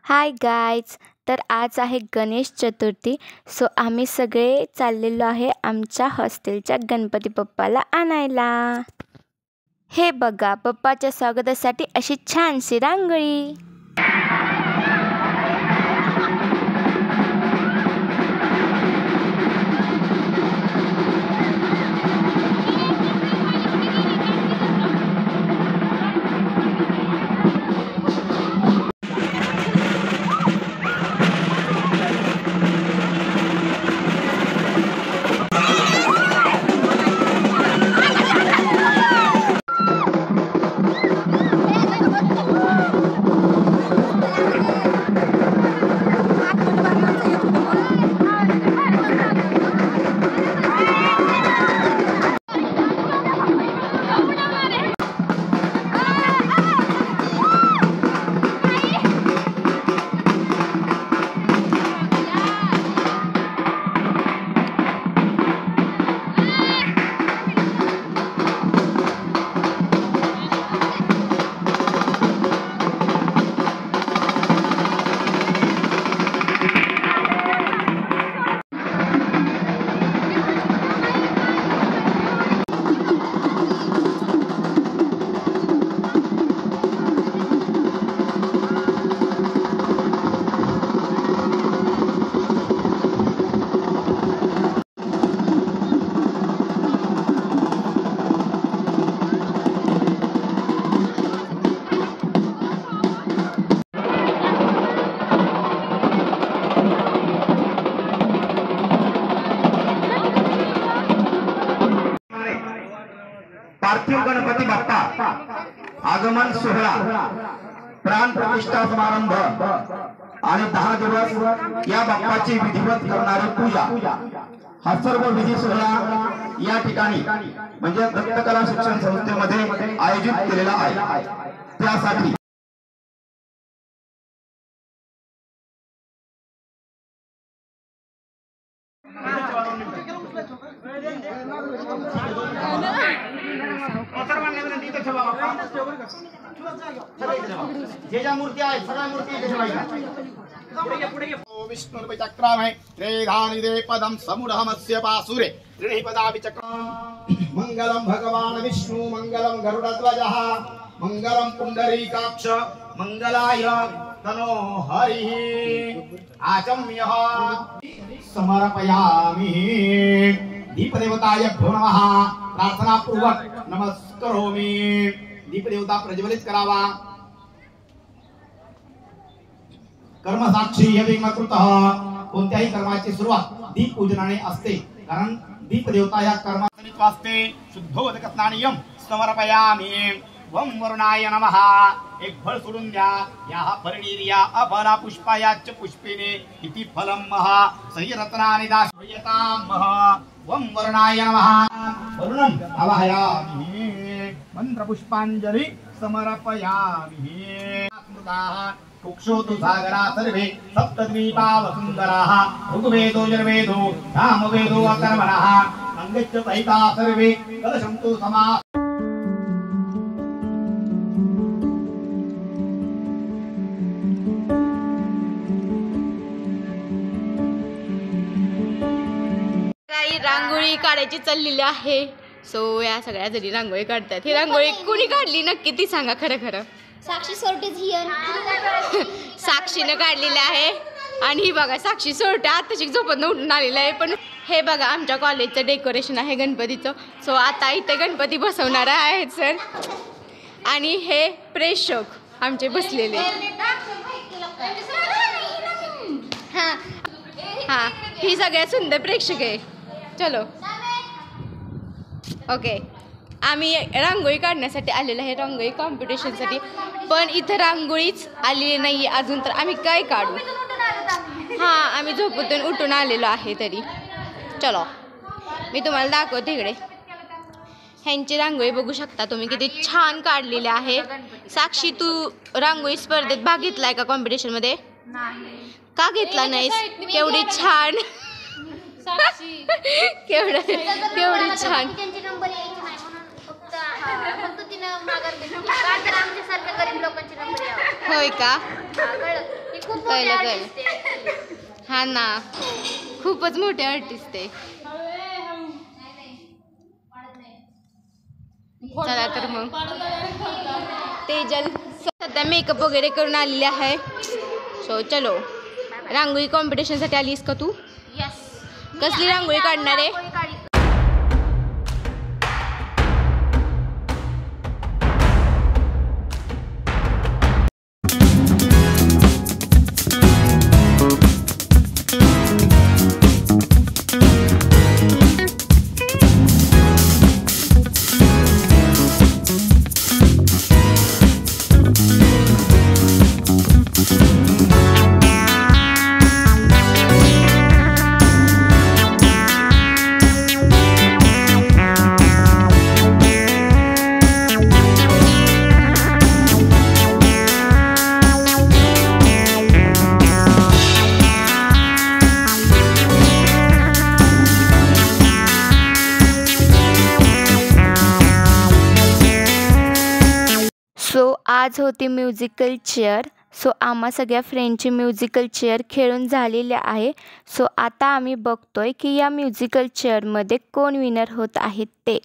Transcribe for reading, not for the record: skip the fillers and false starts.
Hi guys. तर आज आहे गणेश चतुर्थी. सो आम्ही सगळे चाललेलो आहे आमच्या हॉस्टेलच्या गणपती बाप्पाला आणायला. हे बघा, बाप्पाच्या स्वागतासाठी अशी छानशी रांगोळी. पार्थिव गणपती बाप्पा आगमन सोहळा, प्राण प्रतिष्ठा समारंभ आणि 10 दिवस या बाप्पाची विधिवत करणारी पूजा हा सर्व विधी सोहळा या ठिकाणी म्हणजे दत्तकला शिक्षण संस्थेमध्ये आयोजित केलेला आहे. त्यासाठी मूर्ती आहे, सगळ्या मूर्ती विष्णुर्विचक्रामहे त्रेधानिदे पदम समुढमस्य पासुरे त्रिपदाविचक्रम मंगलम भगवान विष्णु मंगलम गरुडध्वजः मंगलम पुंडरीकाक्ष मंगलाय तनो हरिः आचम्यः समर्पयामि. दीपदेवताभ्यो नमः. प्रार्थनापूर्वक नमस्करोमि. दीपदेवता प्रज्वलित करावा. कर्मसाक्षी यविमकृतः. कोणत्याही कर्माची सुरुवात दीप पूजनाने असते, कारण दीपदेवता या कर्मात वाचते. शुद्धोदक स्नानियम समर्पयामि. वम वरुणाय नमः. एक फळ सोडून द्या. या फरणीर्या अफला पुष्पायाच पुष्पेने इति फलम महा सही रत्नानि दाशयताम महा. वम वरुणाय नमः. वरुणम आवाहयामि. मंत्र पुष्पांजलि समर्पयामि. स्मृताः कुक्षोतु सागरा सर्वे सप्तद्वीपा वसुंधराः. ऋग्वेदो यजुर्वेदो सामवेदो अथर्वणः. अंगच्च सहिता सर्वे कलशन्तु समा. रांगोळी काढायची चाललेली आहे. सो या सगळ्या जरी रांगोळी काढतात. ही रांगोळी कोणी काढली नक्की ती सांगा. खरं खरं साक्षी सोरटेच हियर. साक्षीनं काढलेली आहे. आणि ही बघा साक्षी सोरटे आताशी झोपत उठून आलेलं आहे. पण हे बघा आमच्या कॉलेजचं डेकोरेशन आहे गणपतीचं. सो आता इथे गणपती बसवणार आहेत सर. आणि हे प्रेक्षक आमचे बसलेले. हां ही सगळ्यात सुंदर प्रेक्षक आहे. चलो ओके. आम्ही रांगोळी काढण्यासाठी आलेलो आहे, रांगोळी कॉम्पिटिशनसाठी. पण इथं रांगोळीच आलेली नाही अजून, तर आम्ही काय काढू. हां आम्ही झोपेतून उठून आलेलो आहे तरी. चलो मी तुम्हाला दाखवते इकडे. ह्यांची रांगोळी बघू शकता तुम्ही किती छान काढलेली आहे. साक्षी तू रांगोळी स्पर्धेत भाग घेतलाय का कॉम्पिटिशनमध्ये? का घेतला नाहीस? केवढी छान केवढी छान. होय का? लगल हा ना खूपच मोठे आर्टिस्ट आहे. चला तर मग तेजल सध्या मेकअप वगैरे करून आलेली आहे. सो चलो रांगोळी कॉम्पिटिशनसाठी आलीस का तू? कसली रांगोळी काढणार आहे? सो आज होती म्युझिकल चेअर. सो आम्हा सगळ्या फ्रेंडची म्युझिकल चेअर खेळून झालेल्या आहे. सो आता आम्ही बघतोय की या म्युझिकल चेअरमध्ये कोण विनर होत आहेत ते.